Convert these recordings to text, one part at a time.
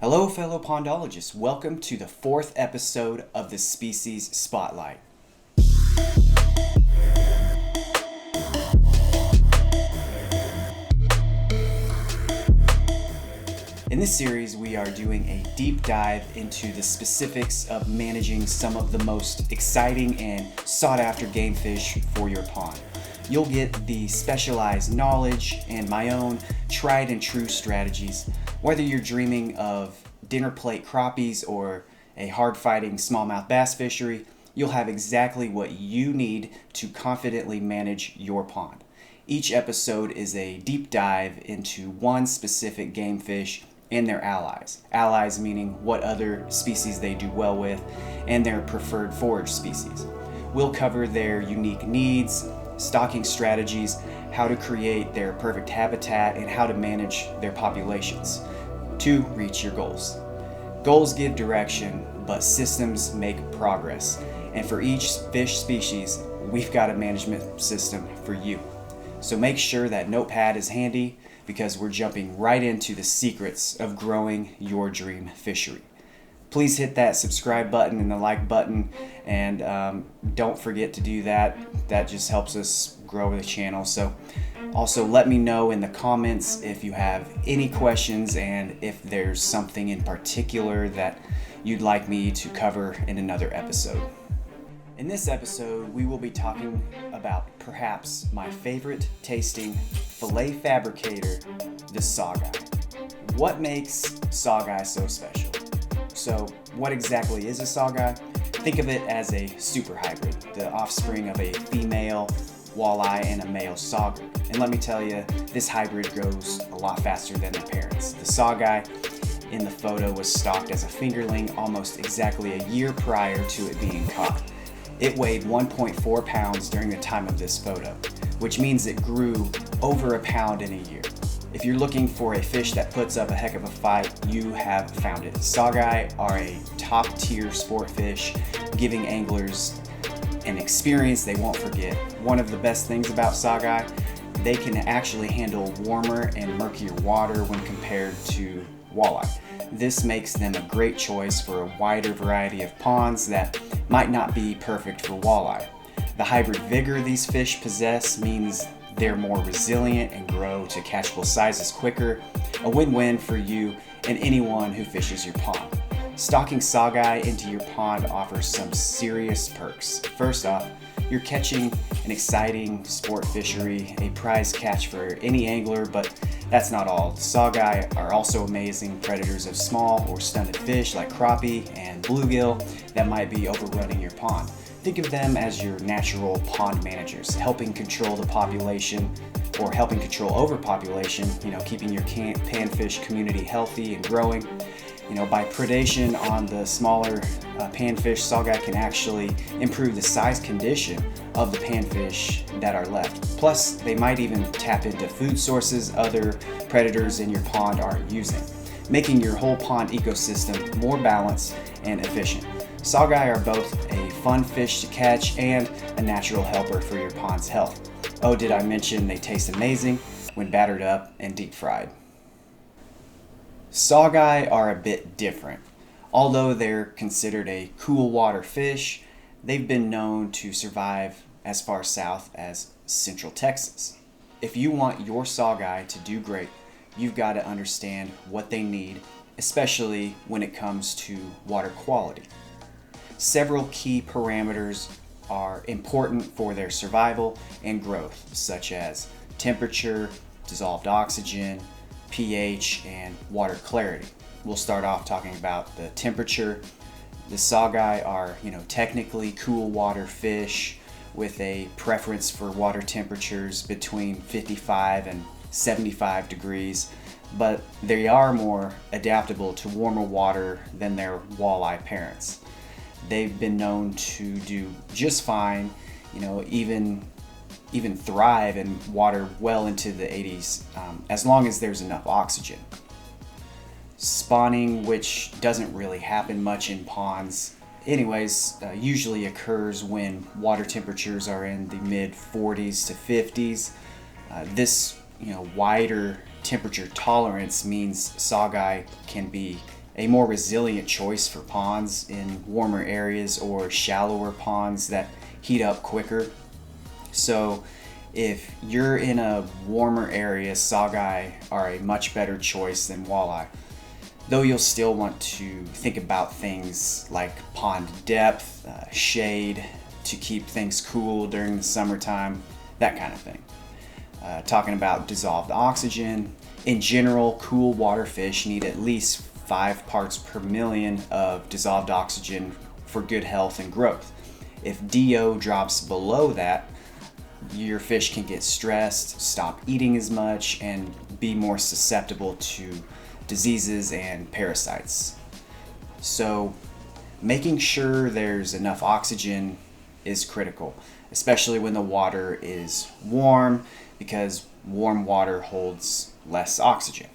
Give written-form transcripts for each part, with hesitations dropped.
Hello, fellow pondologists. Welcome to the fourth episode of the Species Spotlight. In this series, we are doing a deep dive into the specifics of managing some of the most exciting and sought-after game fish for your pond. You'll get the specialized knowledge and my own tried and true strategies. Whether you're dreaming of dinner plate crappies or a hard-fighting smallmouth bass fishery, you'll have exactly what you need to confidently manage your pond. Each episode is a deep dive into one specific game fish and their allies. Allies meaning what other species they do well with and their preferred forage species. We'll cover their unique needs, stocking strategies, how to create their perfect habitat, and how to manage their populations to reach your goals. Goals give direction, but systems make progress. And for each fish species, we've got a management system for you. So make sure that notepad is handy because we're jumping right into the secrets of growing your dream fishery. Please hit that subscribe button and the like button, and don't forget to do that. That just helps us grow the channel. So also let me know in the comments if you have any questions and if there's something in particular that you'd like me to cover in another episode. In this episode, we will be talking about perhaps my favorite tasting fillet fabricator, the Saugeye. What makes Saugeye so special? So what exactly is a Saugeye? Think of it as a super hybrid, the offspring of a female walleye and a male sauger. And let me tell you, this hybrid grows a lot faster than their parents. The Saugeye in the photo was stocked as a fingerling almost exactly a year prior to it being caught. It weighed 1.4 pounds during the time of this photo, which means it grew over a pound in a year. If you're looking for a fish that puts up a heck of a fight, you have found it. Saugeye are a top-tier sport fish, giving anglers an experience they won't forget. One of the best things about Saugeye, they can actually handle warmer and murkier water when compared to walleye. This makes them a great choice for a wider variety of ponds that might not be perfect for walleye. The hybrid vigor these fish possess means they're more resilient and grow to catchable sizes quicker, a win-win for you and anyone who fishes your pond. Stocking Saugeye into your pond offers some serious perks. First off, you're catching an exciting sport fishery, a prize catch for any angler, but that's not all. Saugeye are also amazing predators of small or stunted fish like crappie and bluegill that might be overrunning your pond. Think of them as your natural pond managers, helping control the population or helping control overpopulation, keeping your panfish community healthy and growing. By predation on the smaller panfish, Saugeye can actually improve the size condition of the panfish that are left. Plus, they might even tap into food sources other predators in your pond aren't using, making your whole pond ecosystem more balanced and efficient. Saugeye are both a fun fish to catch and a natural helper for your pond's health. Oh, did I mention they taste amazing when battered up and deep fried? Saugeye are a bit different. Although they're considered a cool water fish, they've been known to survive as far south as Central Texas. If you want your Saugeye to do great, you've got to understand what they need, especially when it comes to water quality. Several key parameters are important for their survival and growth, such as temperature, dissolved oxygen, pH, and water clarity. We'll start off talking about the temperature. The Saugeye are, technically cool water fish with a preference for water temperatures between 55 and 75 degrees, but they are more adaptable to warmer water than their walleye parents. They've been known to do just fine, even thrive in water well into the 80s, as long as there's enough oxygen. Spawning, which doesn't really happen much in ponds usually occurs when water temperatures are in the mid 40s to 50s. This wider temperature tolerance means Saugeye can be a more resilient choice for ponds in warmer areas or shallower ponds that heat up quicker. So if you're in a warmer area, saugeye are a much better choice than walleye. Though you'll still want to think about things like pond depth, shade to keep things cool during the summertime, that kind of thing. Talking about dissolved oxygen, in general, cool water fish need at least 5 parts per million of dissolved oxygen for good health and growth. If DO drops below that, your fish can get stressed, stop eating as much, and be more susceptible to diseases and parasites. So making sure there's enough oxygen is critical, especially when the water is warm, because warm water holds less oxygen.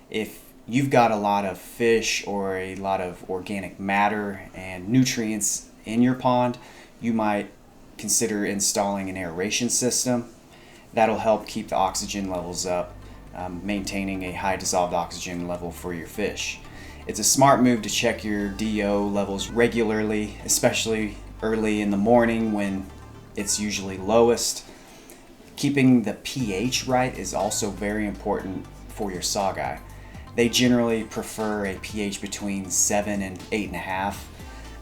If you've got a lot of fish or a lot of organic matter and nutrients in your pond, you might consider installing an aeration system. That'll help keep the oxygen levels up, maintaining a high dissolved oxygen level for your fish. It's a smart move to check your DO levels regularly, especially early in the morning when it's usually lowest. Keeping the pH right is also very important for your saugeye. They generally prefer a pH between 7 and 8.5.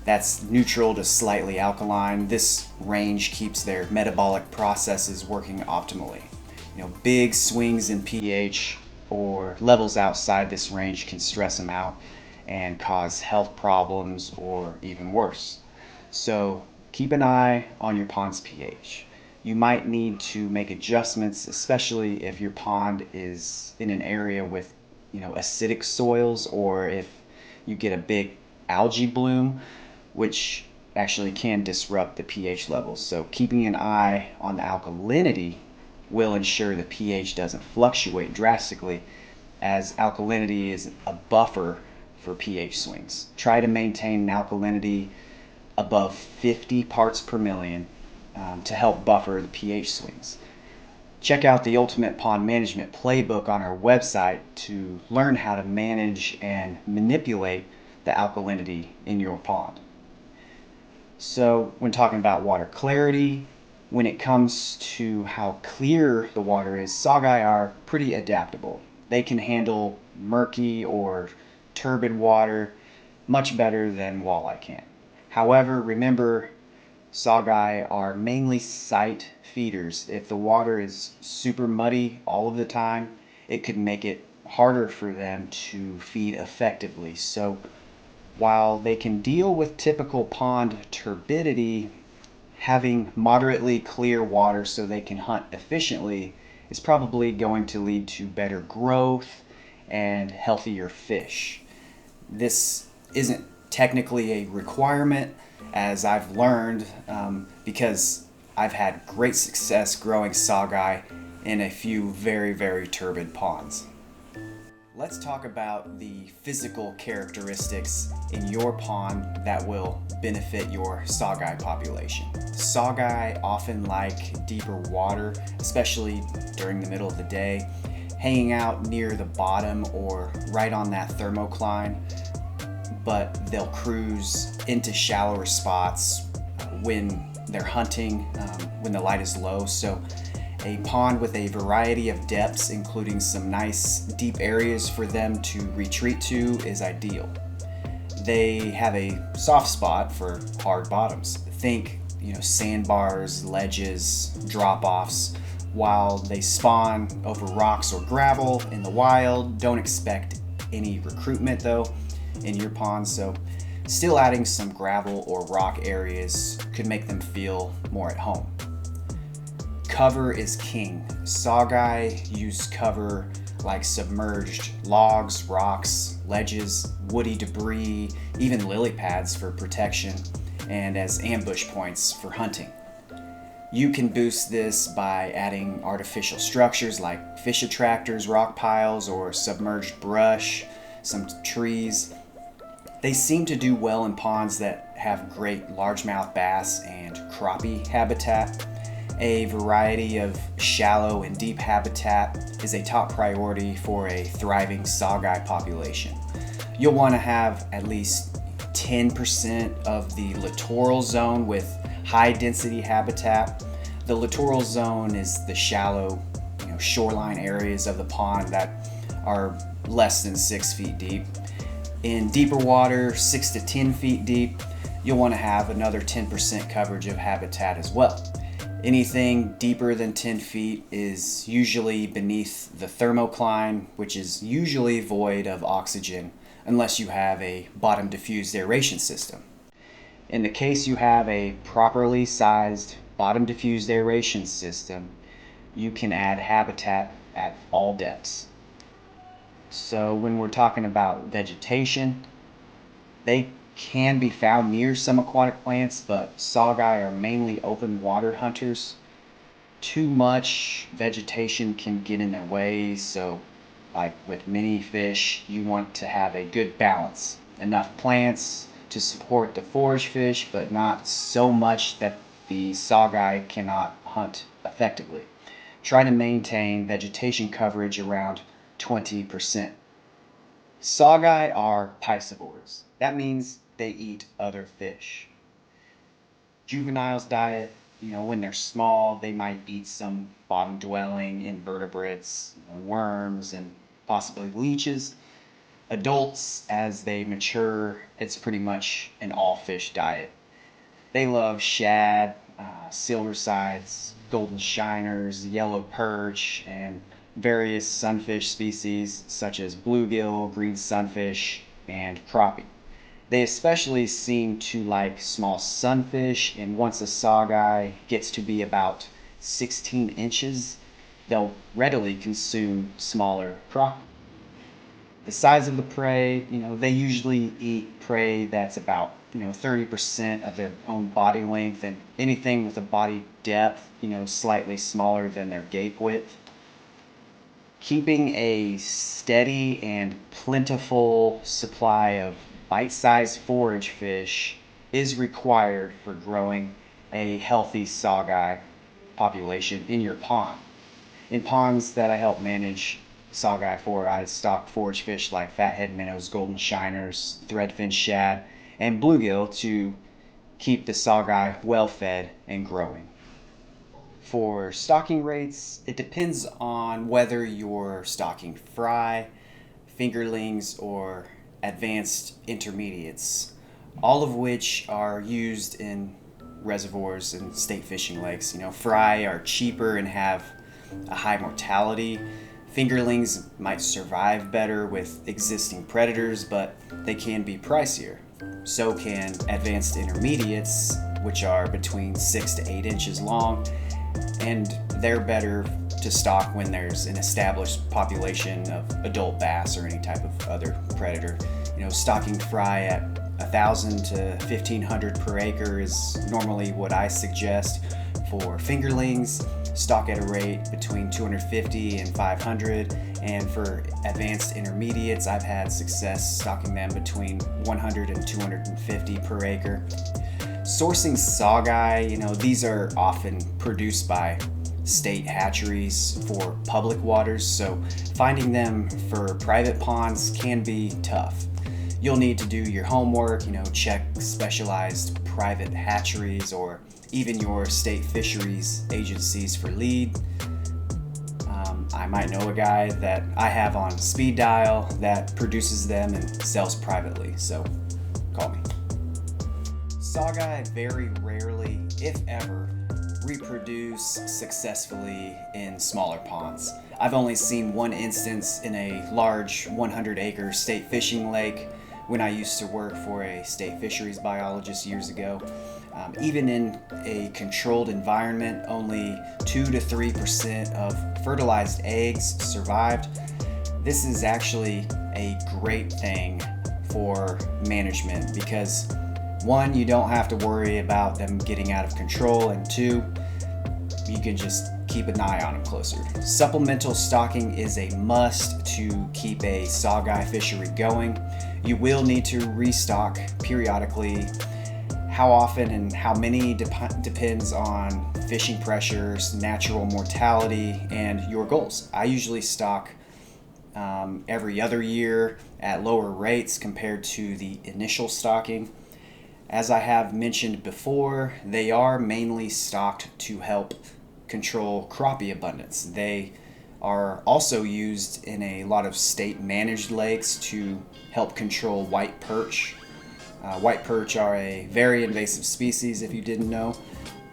That's neutral to slightly alkaline. This range keeps their metabolic processes working optimally. Big swings in pH or levels outside this range can stress them out and cause health problems or even worse. So keep an eye on your pond's pH. You might need to make adjustments, especially if your pond is in an area with acidic soils, or if you get a big algae bloom, which actually can disrupt the pH levels. So keeping an eye on the alkalinity will ensure the pH doesn't fluctuate drastically, as alkalinity is a buffer for pH swings. Try to maintain an alkalinity above 50 parts per million to help buffer the pH swings. Check out the Ultimate Pond Management Playbook on our website to learn how to manage and manipulate the alkalinity in your pond. So when talking about water clarity, when it comes to how clear the water is, saugeye are pretty adaptable. They can handle murky or turbid water much better than walleye can. However, remember, saugeye are mainly sight feeders. If the water is super muddy all of the time, it could make it harder for them to feed effectively. So while they can deal with typical pond turbidity, having moderately clear water so they can hunt efficiently is probably going to lead to better growth and healthier fish. This isn't technically a requirement, as I've learned, because I've had great success growing saugeye in a few very, very turbid ponds. Let's talk about the physical characteristics in your pond that will benefit your saugeye population. Saugeye often like deeper water, especially during the middle of the day, hanging out near the bottom or right on that thermocline, but they'll cruise into shallower spots when they're hunting, when the light is low. So a pond with a variety of depths, including some nice deep areas for them to retreat to, is ideal. They have a soft spot for hard bottoms. Think, sandbars, ledges, drop-offs. While they spawn over rocks or gravel in the wild, don't expect any recruitment though in your pond, so still adding some gravel or rock areas could make them feel more at home. Cover is king. Saugeye use cover like submerged logs, rocks, ledges, woody debris, even lily pads for protection, and as ambush points for hunting. You can boost this by adding artificial structures like fish attractors, rock piles, or submerged brush, some trees. They seem to do well in ponds that have great largemouth bass and crappie habitat. A variety of shallow and deep habitat is a top priority for a thriving saugeye population. You'll want to have at least 10% of the littoral zone with high density habitat. The littoral zone is the shallow, shoreline areas of the pond that are less than 6 feet deep. In deeper water, 6 to 10 feet deep, you'll want to have another 10% coverage of habitat as well. Anything deeper than 10 feet is usually beneath the thermocline, which is usually void of oxygen unless you have a bottom diffused aeration system. In the case you have a properly sized bottom diffused aeration system, you can add habitat at all depths. So when we're talking about vegetation, they can be found near some aquatic plants, but saugeye are mainly open water hunters. Too much vegetation can get in their way, so like with many fish, you want to have a good balance. Enough plants to support the forage fish, but not so much that the saugeye cannot hunt effectively. Try to maintain vegetation coverage around 20%. Saugeye are piscivores. That means they eat other fish. Juveniles diet, when they're small, they might eat some bottom-dwelling invertebrates, worms, and possibly leeches. Adults, as they mature, it's pretty much an all-fish diet. They love shad, silver sides, golden shiners, yellow perch, and various sunfish species such as bluegill, green sunfish, and crappie. They especially seem to like small sunfish, and once a saugeye gets to be about 16 inches, they'll readily consume smaller crappie. The size of the prey, they usually eat prey that's about 30% of their own body length, and anything with a body depth, slightly smaller than their gape width. Keeping a steady and plentiful supply of bite-sized forage fish is required for growing a healthy saugeye population in your pond. In ponds that I help manage saugeye for, I stock forage fish like fathead minnows, golden shiners, threadfin shad, and bluegill to keep the saugeye well fed and growing. For stocking rates, it depends on whether you're stocking fry, fingerlings, or advanced intermediates, all of which are used in reservoirs and state fishing lakes. Fry are cheaper and have a high mortality. Fingerlings might survive better with existing predators, but they can be pricier. So can advanced intermediates, which are between 6 to 8 inches long, and they're better to stock when there's an established population of adult bass or any type of other predator. Stocking fry at 1,000 to 1,500 per acre is normally what I suggest. For fingerlings, stock at a rate between 250 and 500, and for advanced intermediates, I've had success stocking them between 100 and 250 per acre. Sourcing saugeye, these are often produced by state hatcheries for public waters, so finding them for private ponds can be tough. You'll need to do your homework, check specialized private hatcheries or even your state fisheries agencies for lead. I might know a guy that I have on speed dial that produces them and sells privately, so call me. Saugeye very rarely, if ever, reproduce successfully in smaller ponds. I've only seen one instance in a large 100-acre state fishing lake when I used to work for a state fisheries biologist years ago. Even in a controlled environment, only 2 to 3% of fertilized eggs survived. This is actually a great thing for management because, one, you don't have to worry about them getting out of control, and two, you can just keep an eye on them closer. Supplemental stocking is a must to keep a saugeye fishery going. You will need to restock periodically. How often and how many depends on fishing pressures, natural mortality, and your goals. I usually stock every other year at lower rates compared to the initial stocking. As I have mentioned before, they are mainly stocked to help control crappie abundance. They are also used in a lot of state managed lakes to help control white perch. White perch are a very invasive species, if you didn't know.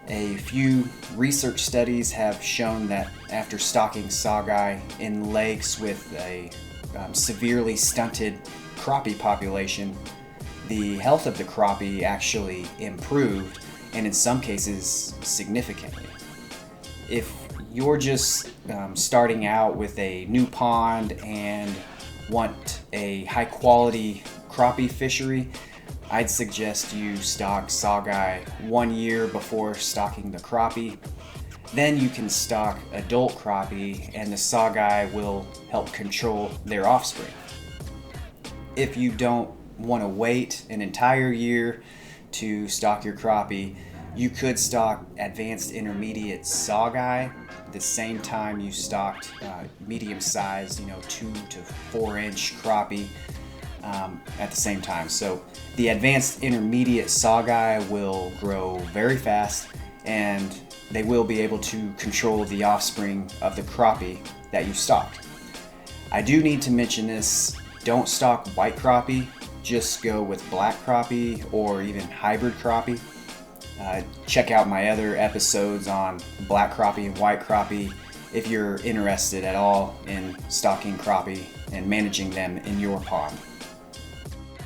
A few research studies have shown that after stocking saugeye in lakes with a severely stunted crappie population, the health of the crappie actually improved, and in some cases significantly. If you're just starting out with a new pond and want a high quality crappie fishery, I'd suggest you stock saugeye 1 year before stocking the crappie. Then you can stock adult crappie and the saugeye will help control their offspring. If you don't want to wait an entire year to stock your crappie, you could stock advanced intermediate saugeye the same time you stocked medium-sized, 2 to 4 inch crappie at the same time. So the advanced intermediate saugeye will grow very fast, and they will be able to control the offspring of the crappie that you stocked. I do need to mention this: don't stock white crappie. Just go with black crappie or even hybrid crappie. Check out my other episodes on black crappie and white crappie if you're interested at all in stocking crappie and managing them in your pond.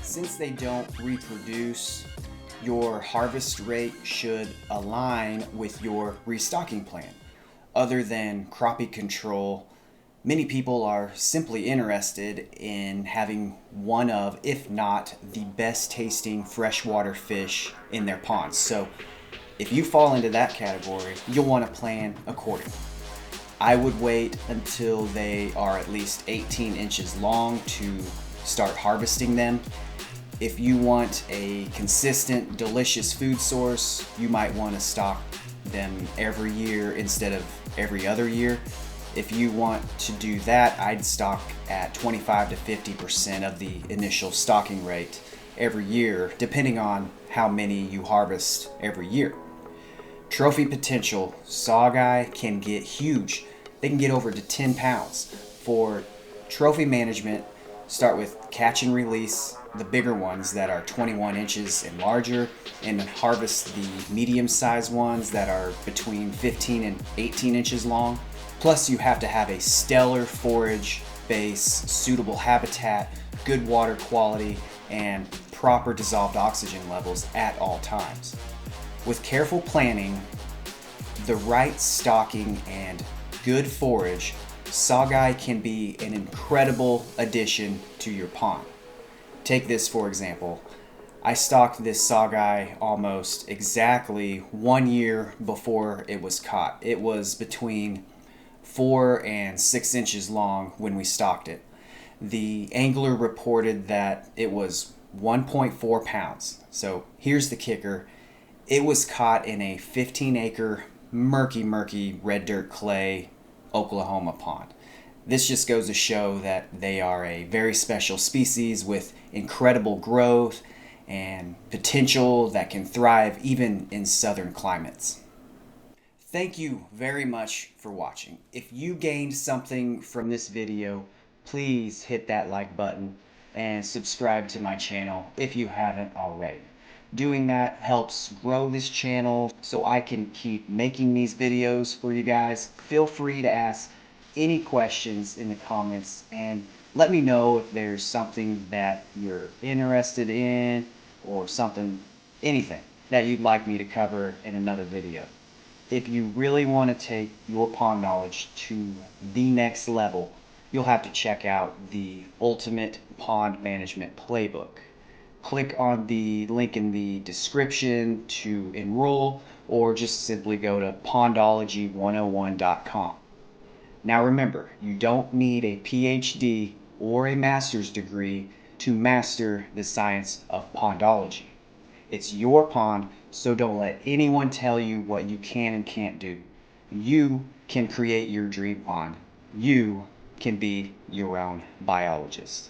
Since they don't reproduce, your harvest rate should align with your restocking plan. Other than crappie control, many people are simply interested in having one of, if not the best tasting freshwater fish in their ponds. So if you fall into that category, you'll want to plan accordingly. I would wait until they are at least 18 inches long to start harvesting them. If you want a consistent, delicious food source, you might want to stock them every year instead of every other year. If you want to do that, I'd stock at 25 to 50% of the initial stocking rate every year, depending on how many you harvest every year. Trophy potential saugeye can get huge. They can get over to 10 pounds. For trophy management, start with catch and release the bigger ones that are 21 inches and larger, and harvest the medium-sized ones that are between 15 and 18 inches long. Plus, you have to have a stellar forage base, suitable habitat, good water quality, and proper dissolved oxygen levels at all times. With careful planning, the right stocking, and good forage, saugeye can be an incredible addition to your pond. Take this for example. I stocked this saugeye almost exactly 1 year before it was caught. It was between 4 and 6 inches long when we stocked it. The angler reported that it was 1.4 pounds. So here's the kicker. It was caught in a 15-acre murky red dirt clay Oklahoma pond. This just goes to show that they are a very special species with incredible growth and potential that can thrive even in southern climates. Thank you very much for watching. If you gained something from this video, please hit that like button and subscribe to my channel if you haven't already. Doing that helps grow this channel so I can keep making these videos for you guys. Feel free to ask any questions in the comments and let me know if there's something that you're interested in or anything that you'd like me to cover in another video. If you really want to take your pond knowledge to the next level, you'll have to check out the Ultimate Pond Management Playbook. Click on the link in the description to enroll, or just simply go to pondology101.com. Now remember, you don't need a PhD or a master's degree to master the science of pondology. It's your pond, so don't let anyone tell you what you can and can't do. You can create your dream pond. You can be your own biologist.